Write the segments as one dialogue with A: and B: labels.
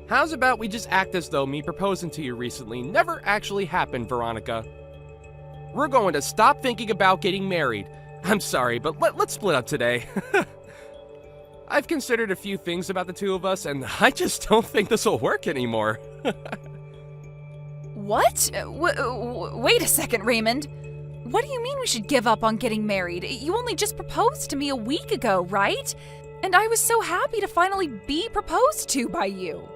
A: How's about we just act as though me proposing to you recently never actually happened, Veronica? We're going to stop thinking about getting married. I'm sorry, but let's split up today. I've considered a few things about the two of us, and I just don't think this will work anymore.
B: What? Wait a second, Raymond. What do you mean we should give up on getting married? You only just proposed to me a week ago, right? And I was so happy to finally be proposed to by you.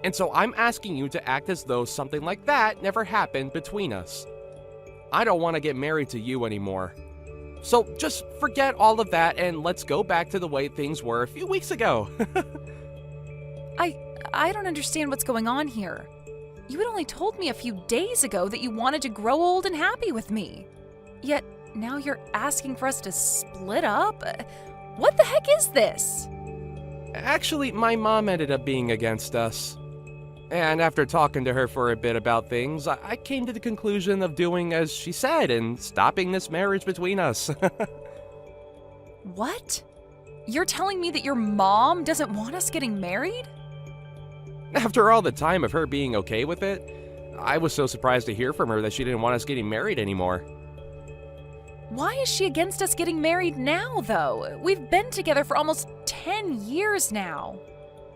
A: And so I'm asking you to act as though something like that never happened between us. I don't want to get married to you anymore. So just forget all of that and let's go back to the way things were a few weeks ago.
B: I don't understand what's going on here. You had only told me a few days ago that you wanted to grow old and happy with me. Yet now you're asking for us to split up? What the heck is this?
A: Actually, my mom ended up being against us. And after talking to her for a bit about things, I came to the conclusion of doing as she said and stopping this marriage between us.
B: What? You're telling me that your mom doesn't want us getting married?
A: After all the time of her being okay with it, I was so surprised to hear from her that she didn't want us getting married anymore.
B: Why is she against us getting married now, though? We've been together for almost 10 years now.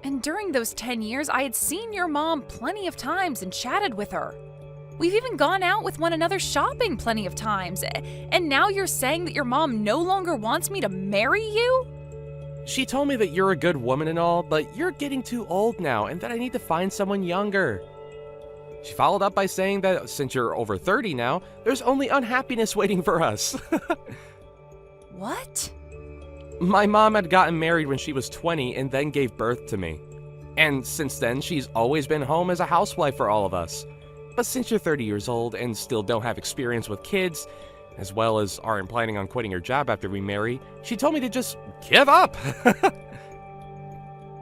B: And during those 10 years, I had seen your mom plenty of times and chatted with her. We've even gone out with one another shopping plenty of times. And now you're saying that your mom no longer wants me to marry you?
A: She told me that you're a good woman and all, but you're getting too old now and that I need to find someone younger. She followed up by saying that since you're over 30 now, there's only unhappiness waiting for us.
B: What?
A: My mom had gotten married when she was 20 and then gave birth to me. And since then, she's always been home as a housewife for all of us. But since you're 30 years old and still don't have experience with kids, as well as aren't planning on quitting her job after we marry, she told me to just give up.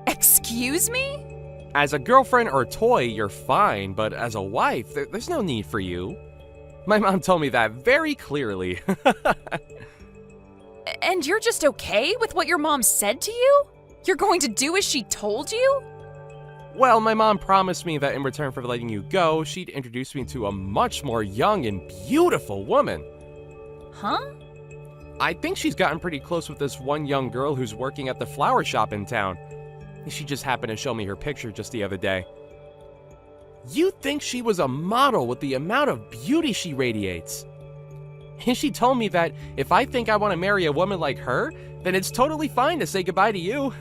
B: Excuse me?
A: As a girlfriend or toy, you're fine, but as a wife, there's no need for you. My mom told me that very clearly.
B: And you're just okay with what your mom said to you? You're going to do as she told you?
A: Well, my mom promised me that in return for letting you go, she'd introduce me to a much more young and beautiful woman.
B: Huh?
A: I think she's gotten pretty close with this one young girl who's working at the flower shop in town. She just happened to show me her picture just the other day. You'd think she was a model with the amount of beauty she radiates. And she told me that if I think I want to marry a woman like her, then it's totally fine to say goodbye to you.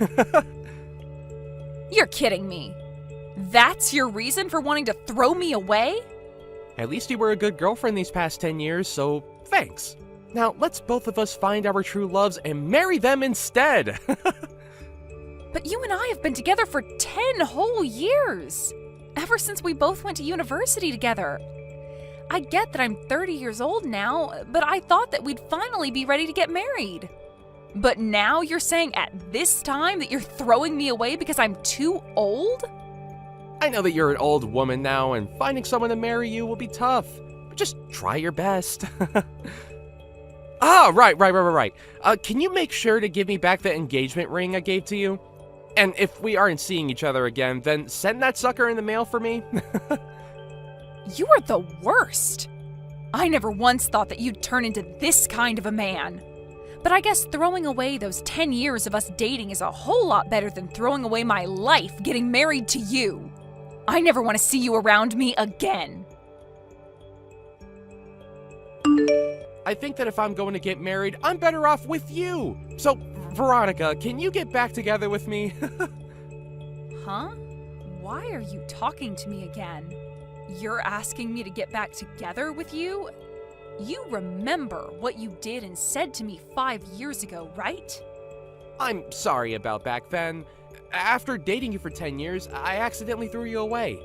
B: You're kidding me. That's your reason for wanting to throw me away?
A: At least you were a good girlfriend these past 10 years, so thanks. Now let's both of us find our true loves and marry them instead.
B: But you and I have been together for 10 whole years. Ever since we both went to university together. I get that I'm 30 years old now, but I thought that we'd finally be ready to get married. But now you're saying at this time that you're throwing me away because I'm too old?
A: I know that you're an old woman now and finding someone to marry you will be tough, but just try your best. Right. Can you make sure to give me back the engagement ring I gave to you? And if we aren't seeing each other again, then send that sucker in the mail for me.
B: You are the worst. I never once thought that you'd turn into this kind of a man. But I guess throwing away those 10 years of us dating is a whole lot better than throwing away my life getting married to you. I never want to see you around me again.
A: I think that if I'm going to get married, I'm better off with you. So, Veronica, can you get back together with me?
B: Huh? Why are you talking to me again? You're asking me to get back together with you? You remember what you did and said to me 5 years ago, right?
A: I'm sorry about back then. After dating you for 10 years, I accidentally threw you away.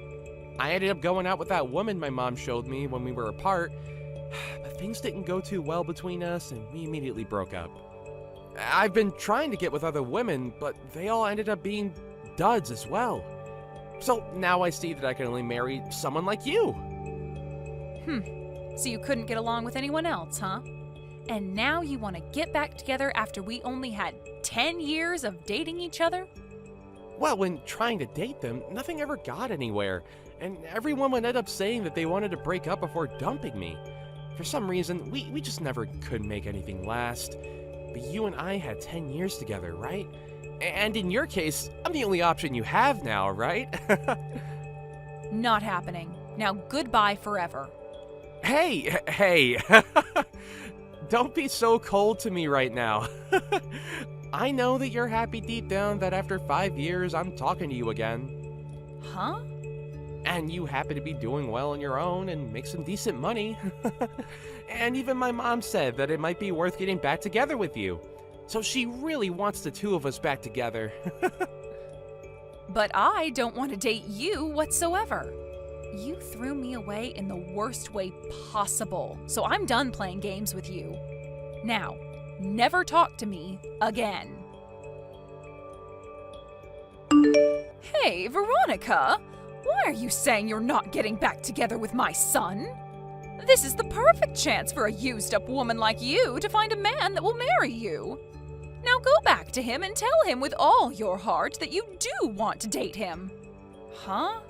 A: I ended up going out with that woman my mom showed me when we were apart, but things didn't go too well between us and we immediately broke up. I've been trying to get with other women, but they all ended up being duds as well. So now I see that I can only marry someone like you.
B: So you couldn't get along with anyone else, huh? And now you want to get back together after we only had 10 years of dating each other?
A: Well, when trying to date them, nothing ever got anywhere, and everyone would end up saying that they wanted to break up before dumping me. For some reason, we just never could make anything last. But you and I had 10 years together, right? And in your case, I'm the only option you have now, right?
B: Not happening. Now goodbye forever.
A: Hey. Don't be so cold to me right now. I know that you're happy deep down that after 5 years, I'm talking to you again.
B: Huh?
A: And you happen to be doing well on your own and make some decent money. And even my mom said that it might be worth getting back together with you. So she really wants the two of us back together.
B: But I don't want to date you whatsoever. You threw me away in the worst way possible, so I'm done playing games with you. Now, never talk to me again. Hey, Veronica! Why are you saying you're not getting back together with my son? This is the perfect chance for a used-up woman like you to find a man that will marry you. Now go back to him and tell him with all your heart that you do want to date him. Huh?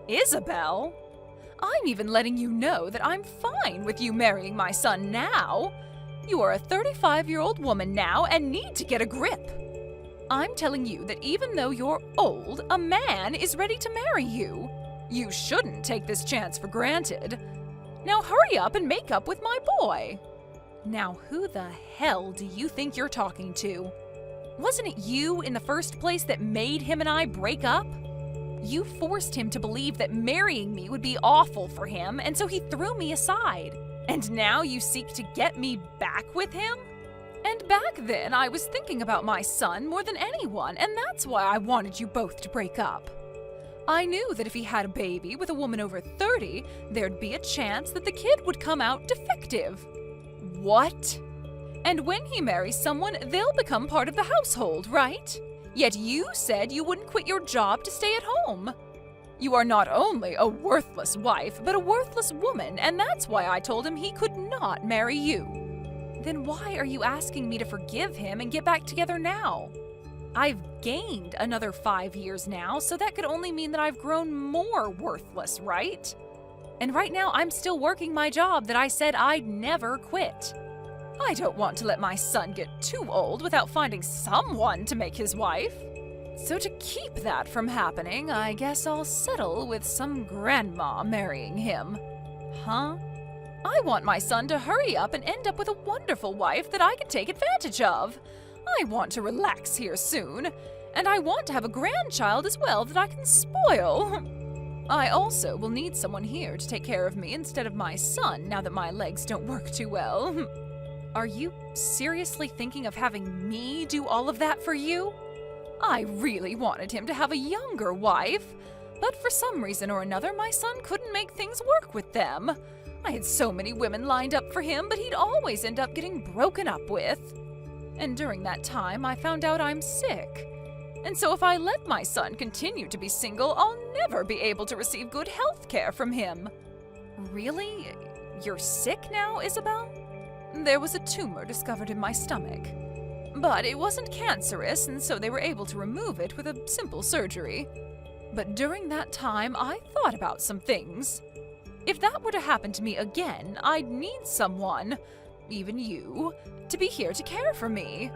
B: Isabel? I'm even letting you know that I'm fine with you marrying my son now. You are a 35-year-old woman now and need to get a grip. I'm telling you that even though you're old, a man is ready to marry you. You shouldn't take this chance for granted. Now hurry up and make up with my boy. Now who the hell do you think you're talking to? Wasn't it you in the first place that made him and I break up? You forced him to believe that marrying me would be awful for him, and so he threw me aside. And now you seek to get me back with him? And back then, I was thinking about my son more than anyone, and that's why I wanted you both to break up. I knew that if he had a baby with a woman over 30, there'd be a chance that the kid would come out defective. What? And when he marries someone, they'll become part of the household, right? Yet you said you wouldn't quit your job to stay at home. You are not only a worthless wife, but a worthless woman, and that's why I told him he could not marry you. Then why are you asking me to forgive him and get back together now? I've gained another 5 years now, so that could only mean that I've grown more worthless, right? And right now I'm still working my job that I said I'd never quit. I don't want to let my son get too old without finding someone to make his wife. So to keep that from happening, I guess I'll settle with some grandma marrying him. Huh? I want my son to hurry up and end up with a wonderful wife that I can take advantage of. I want to relax here soon, and I want to have a grandchild as well that I can spoil. I also will need someone here to take care of me instead of my son now that my legs don't work too well. Are you seriously thinking of having me do all of that for you? I really wanted him to have a younger wife, but for some reason or another, my son couldn't make things work with them. I had so many women lined up for him, but he'd always end up getting broken up with. And during that time, I found out I'm sick. And so if I let my son continue to be single, I'll never be able to receive good health care from him. Really? You're sick now, Isabel? There was a tumor discovered in my stomach. But it wasn't cancerous, and so they were able to remove it with a simple surgery. But during that time, I thought about some things. If that were to happen to me again, I'd need someone, even you, to be here to care for me.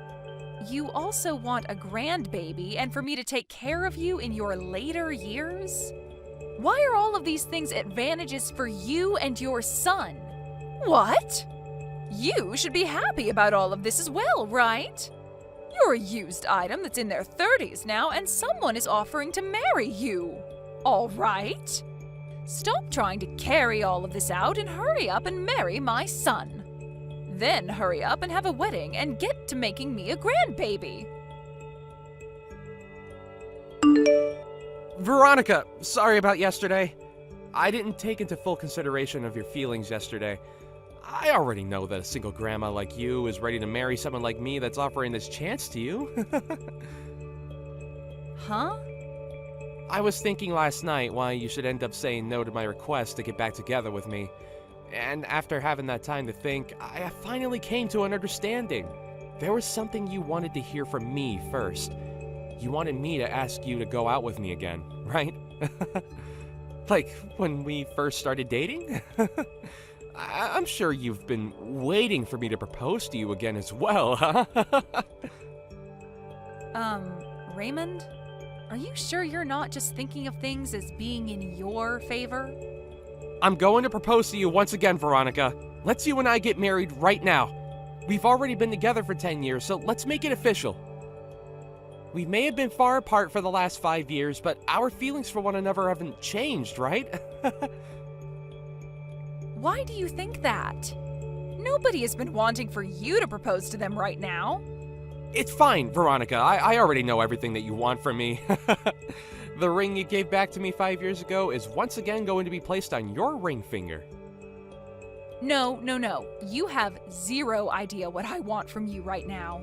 B: You also want a grandbaby and for me to take care of you in your later years? Why are all of these things advantages for you and your son? What? You should be happy about all of this as well, right? You're a used item that's in their 30s now, and someone is offering to marry you. All right? Stop trying to carry all of this out and hurry up and marry my son. Then hurry up and have a wedding and get to making me a grandbaby.
A: Veronica, sorry about yesterday. I didn't take into full consideration of your feelings yesterday. I already know that a single grandma like you is ready to marry someone like me that's offering this chance to you.
B: Huh?
A: I was thinking last night why you should end up saying no to my request to get back together with me. And after having that time to think, I finally came to an understanding. There was something you wanted to hear from me first. You wanted me to ask you to go out with me again, right? Like when we first started dating? I'm sure you've been waiting for me to propose to you again as well, huh?
B: Raymond? Are you sure you're not just thinking of things as being in your favor?
A: I'm going to propose to you once again, Veronica. Let's you and I get married right now. We've already been together for 10 years, so let's make it official. We may have been far apart for the last 5 years, but our feelings for one another haven't changed, right?
B: Why do you think that? Nobody has been wanting for you to propose to them right now.
A: It's fine, Veronica. I already know everything that you want from me. The ring you gave back to me 5 years ago is once again going to be placed on your ring finger.
B: No. You have zero idea what I want from you right now.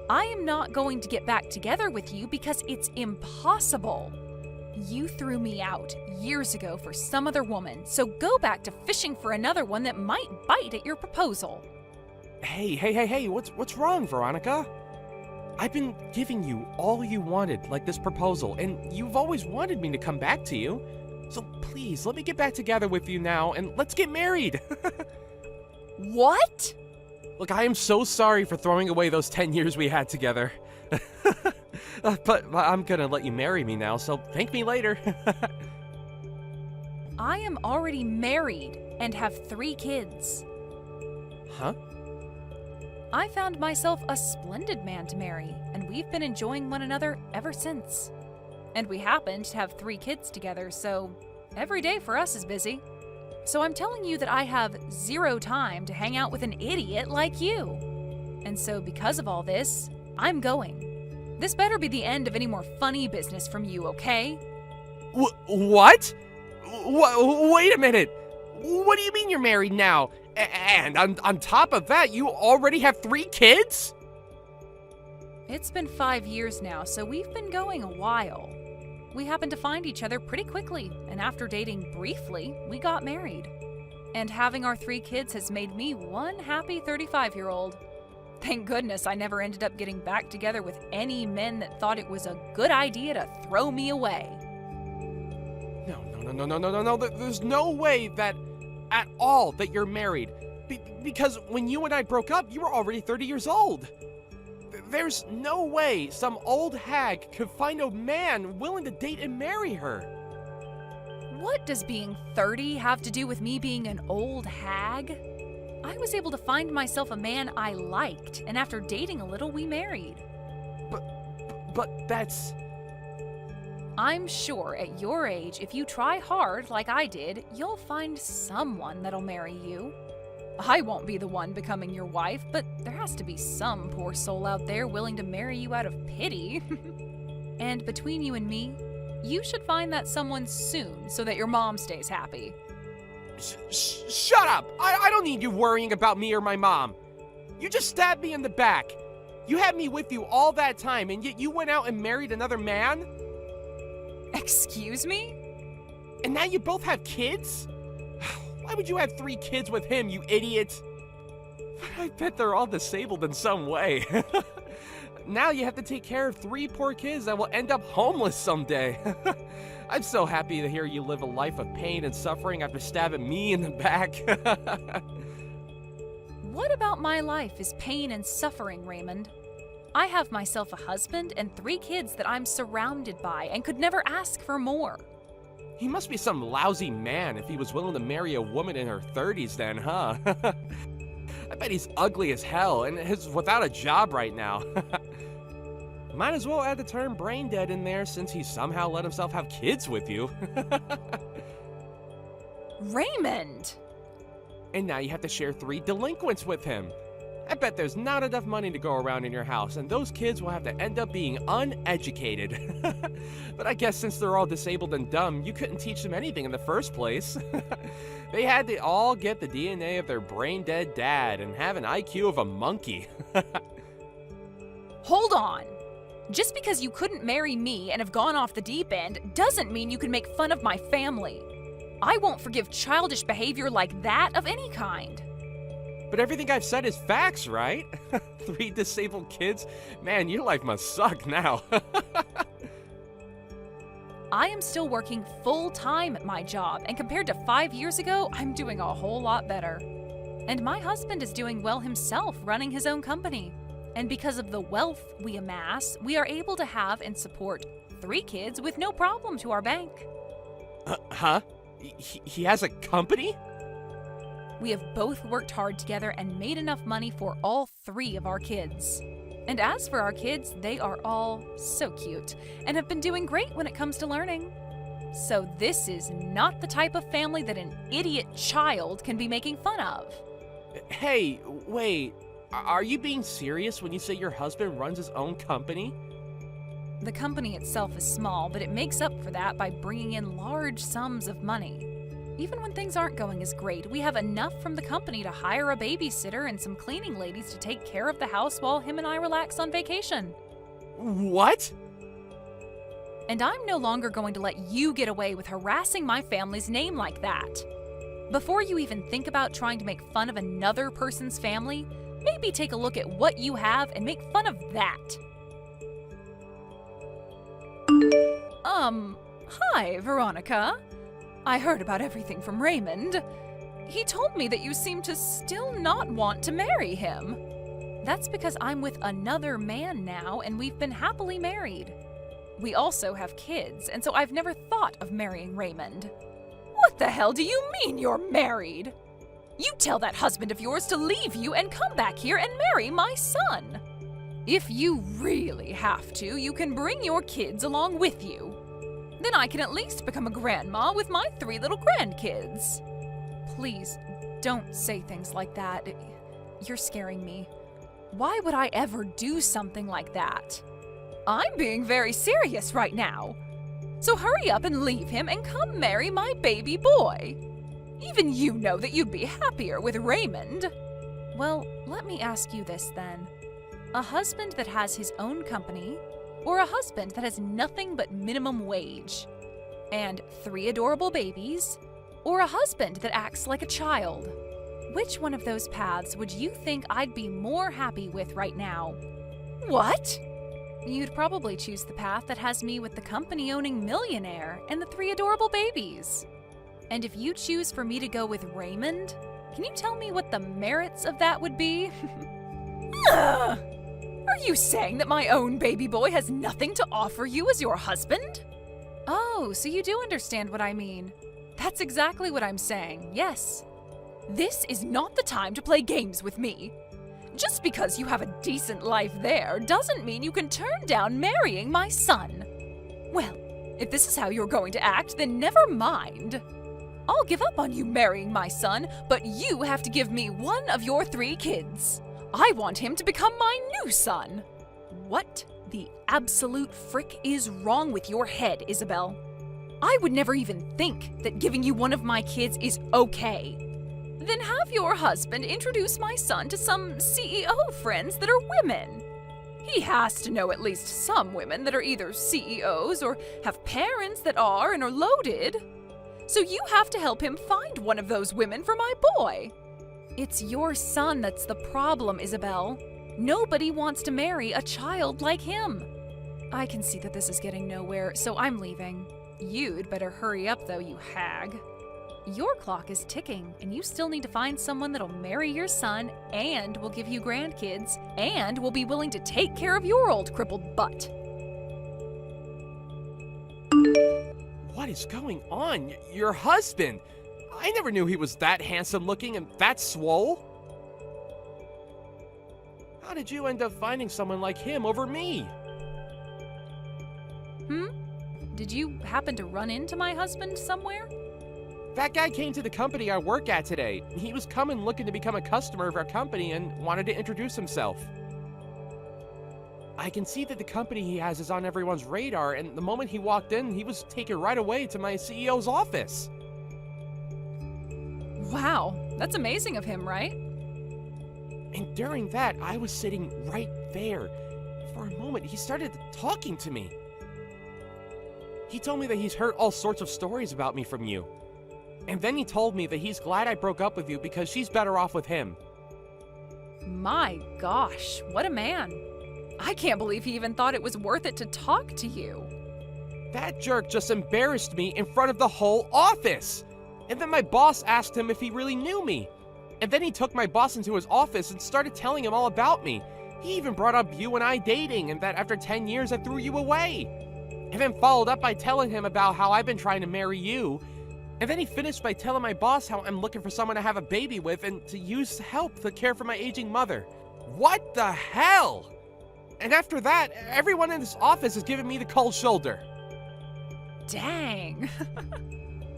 B: I am not going to get back together with you because it's impossible. You threw me out years ago for some other woman, so go back to fishing for another one that might bite at your proposal.
A: Hey, what's wrong, Veronica? I've been giving you all you wanted, like this proposal, and you've always wanted me to come back to you. So please, let me get back together with you now, and let's get married.
B: What?
A: Look, I am so sorry for throwing away those 10 years we had together. But I'm gonna let you marry me now, so thank me later.
B: I am already married and have 3 kids.
A: Huh?
B: I found myself a splendid man to marry, and we've been enjoying one another ever since. And we happen to have 3 kids together, so every day for us is busy. So I'm telling you that I have 0 time to hang out with an idiot like you. And so because of all this, I'm going. This better be the end of any more funny business from you, okay?
A: What? Wait a minute. What do you mean you're married now? And on top of that, you already have 3 kids?
B: It's been 5 years now, so we've been going a while. We happened to find each other pretty quickly, and after dating briefly, we got married. And having our 3 kids has made me one happy 35-year-old. Thank goodness I never ended up getting back together with any men that thought it was a good idea to throw me away.
A: No. There's no way that at all that you're married. Because when you and I broke up, you were already 30 years old. There's no way some old hag could find a man willing to date and marry her.
B: What does being 30 have to do with me being an old hag? I was able to find myself a man I liked, and after dating a little, we married.
A: But that's...
B: I'm sure at your age, if you try hard like I did, you'll find someone that'll marry you. I won't be the one becoming your wife, but there has to be some poor soul out there willing to marry you out of pity. And between you and me, you should find that someone soon so that your mom stays happy.
A: Shut up! I don't need you worrying about me or my mom. You just stabbed me in the back. You had me with you all that time, and yet you went out and married another man?
B: Excuse me?
A: And now you both have kids? Why would you have 3 kids with him, you idiot? I bet they're all disabled in some way. Now you have to take care of 3 poor kids that will end up homeless someday. I'm so happy to hear you live a life of pain and suffering after stabbing me in the back.
B: What about my life is pain and suffering, Raymond? I have myself a husband and 3 kids that I'm surrounded by and could never ask for more.
A: He must be some lousy man if he was willing to marry a woman in her 30s then, huh? I bet he's ugly as hell and is without a job right now. Might as well add the term brain dead in there since he somehow let himself have kids with you.
B: Raymond!
A: And now you have to share 3 delinquents with him. I bet there's not enough money to go around in your house, and those kids will have to end up being uneducated. But I guess since they're all disabled and dumb, you couldn't teach them anything in the first place. They had to all get the DNA of their brain-dead dad and have an IQ of a monkey.
B: Hold on. Just because you couldn't marry me and have gone off the deep end doesn't mean you can make fun of my family. I won't forgive childish behavior like that of any kind.
A: But everything I've said is facts, right? 3 disabled kids? Man, your life must suck now.
B: I am still working full-time at my job, and compared to 5 years ago, I'm doing a whole lot better. And my husband is doing well himself, running his own company. And because of the wealth we amass, we are able to have and support 3 kids with no problem to our bank.
A: Huh? He has a company?
B: We have both worked hard together and made enough money for all 3 of our kids. And as for our kids, they are all so cute and have been doing great when it comes to learning. So this is not the type of family that an idiot child can be making fun of.
A: Hey, wait. Are you being serious when you say your husband runs his own company?
B: The company itself is small, but it makes up for that by bringing in large sums of money. Even when things aren't going as great, we have enough from the company to hire a babysitter and some cleaning ladies to take care of the house while him and I relax on vacation.
A: What?
B: And I'm no longer going to let you get away with harassing my family's name like that. Before you even think about trying to make fun of another person's family, maybe take a look at what you have and make fun of that. Hi, Veronica. I heard about everything from Raymond. He told me that you seem to still not want to marry him. That's because I'm with another man now, and we've been happily married. We also have kids, and so I've never thought of marrying Raymond. What the hell do you mean you're married? You tell that husband of yours to leave you and come back here and marry my son. If you really have to, you can bring your kids along with you. Then I can at least become a grandma with my 3 little grandkids. Please, don't say things like that. You're scaring me. Why would I ever do something like that? I'm being very serious right now. So hurry up and leave him and come marry my baby boy. Even you know that you'd be happier with Raymond. Well, let me ask you this then. A husband that has his own company, or a husband that has nothing but minimum wage, and 3 adorable babies, or a husband that acts like a child? Which one of those paths would you think I'd be more happy with right now? What? You'd probably choose the path that has me with the company-owning millionaire and the 3 adorable babies. And if you choose for me to go with Raymond, can you tell me what the merits of that would be? Ugh! Are you saying that my own baby boy has nothing to offer you as your husband? Oh, so you do understand what I mean. That's exactly what I'm saying, yes. This is not the time to play games with me. Just because you have a decent life there doesn't mean you can turn down marrying my son. Well, if this is how you're going to act, then never mind. I'll give up on you marrying my son, but you have to give me one of your 3 kids. I want him to become my new son. What the absolute frick is wrong with your head, Isabel? I would never even think that giving you one of my kids is okay. Then have your husband introduce my son to some CEO friends that are women. He has to know at least some women that are either CEOs or have parents that are and are loaded. So you have to help him find one of those women for my boy. It's your son that's the problem, Isabel. Nobody wants to marry a child like him. I can see that this is getting nowhere, so I'm leaving. You'd better hurry up, though, you hag. Your clock is ticking, and you still need to find someone that'll marry your son and will give you grandkids and will be willing to take care of your old crippled butt.
A: What is going on? Your husband? I never knew he was that handsome looking and that swole. How did you end up finding someone like him over me?
B: Did you happen to run into my husband somewhere?
A: That guy came to the company I work at today. He was coming looking to become a customer of our company and wanted to introduce himself. I can see that the company he has is on everyone's radar, and the moment he walked in, he was taken right away to my CEO's office.
B: Wow, that's amazing of him, right?
A: And during that, I was sitting right there. For a moment, he started talking to me. He told me that he's heard all sorts of stories about me from you. And then he told me that he's glad I broke up with you because she's better off with him.
B: My gosh, what a man. I can't believe he even thought it was worth it to talk to you.
A: That jerk just embarrassed me in front of the whole office. And then my boss asked him if he really knew me. And then he took my boss into his office and started telling him all about me. He even brought up you and I dating, and that after 10 years I threw you away. And then followed up by telling him about how I've been trying to marry you. And then he finished by telling my boss how I'm looking for someone to have a baby with and to use help to care for my aging mother. What the hell? And after that, everyone in this office is giving me the cold shoulder.
B: Dang.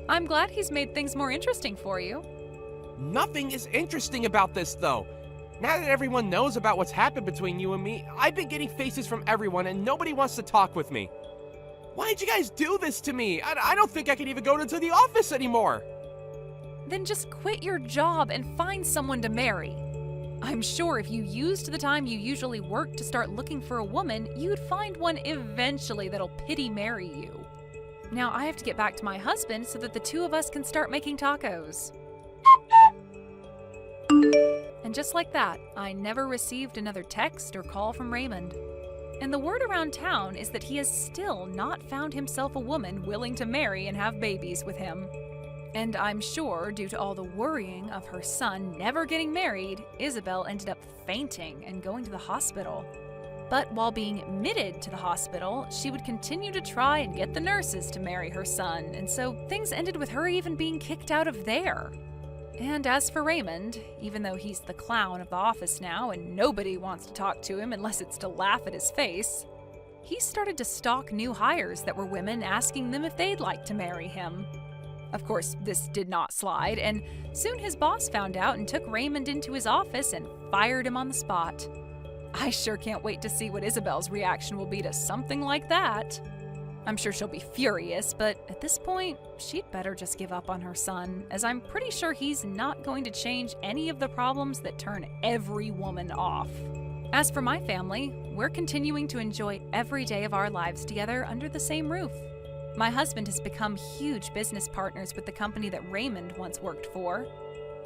B: I'm glad he's made things more interesting for you.
A: Nothing is interesting about this, though. Now that everyone knows about what's happened between you and me, I've been getting faces from everyone and nobody wants to talk with me. Why'd you guys do this to me? I don't think I can even go into the office anymore.
B: Then just quit your job and find someone to marry. I'm sure if you used the time you usually work to start looking for a woman, you'd find one eventually that'll pity marry you. Now I have to get back to my husband so that the two of us can start making tacos. And just like that, I never received another text or call from Raymond. And the word around town is that he has still not found himself a woman willing to marry and have babies with him. And I'm sure, due to all the worrying of her son never getting married, Isabel ended up fainting and going to the hospital. But while being admitted to the hospital, she would continue to try and get the nurses to marry her son, and so things ended with her even being kicked out of there. And as for Raymond, even though he's the clown of the office now and nobody wants to talk to him unless it's to laugh at his face, he started to stalk new hires that were women asking them if they'd like to marry him. Of course, this did not slide, and soon his boss found out and took Raymond into his office and fired him on the spot. I sure can't wait to see what Isabel's reaction will be to something like that. I'm sure she'll be furious, but at this point, she'd better just give up on her son, as I'm pretty sure he's not going to change any of the problems that turn every woman off. As for my family, we're continuing to enjoy every day of our lives together under the same roof. My husband has become huge business partners with the company that Raymond once worked for,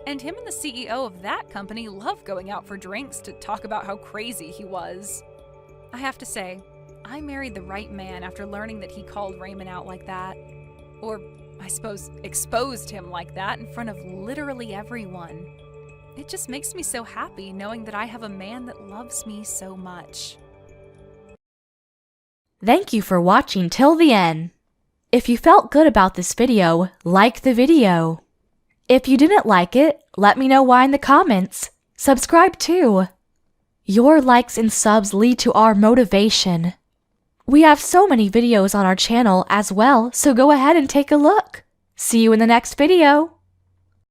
B: and him and the CEO of that company love going out for drinks to talk about how crazy he was. I have to say, I married the right man after learning that he called Raymond out like that. Or, I suppose, exposed him like that in front of literally everyone. It just makes me so happy knowing that I have a man that loves me so much.
C: Thank you for watching till the end. If you felt good about this video, like the video. If you didn't like it, let me know why in the comments. Subscribe too. Your likes and subs lead to our motivation. We have so many videos on our channel as well, so go ahead and take a look. See you in the next video.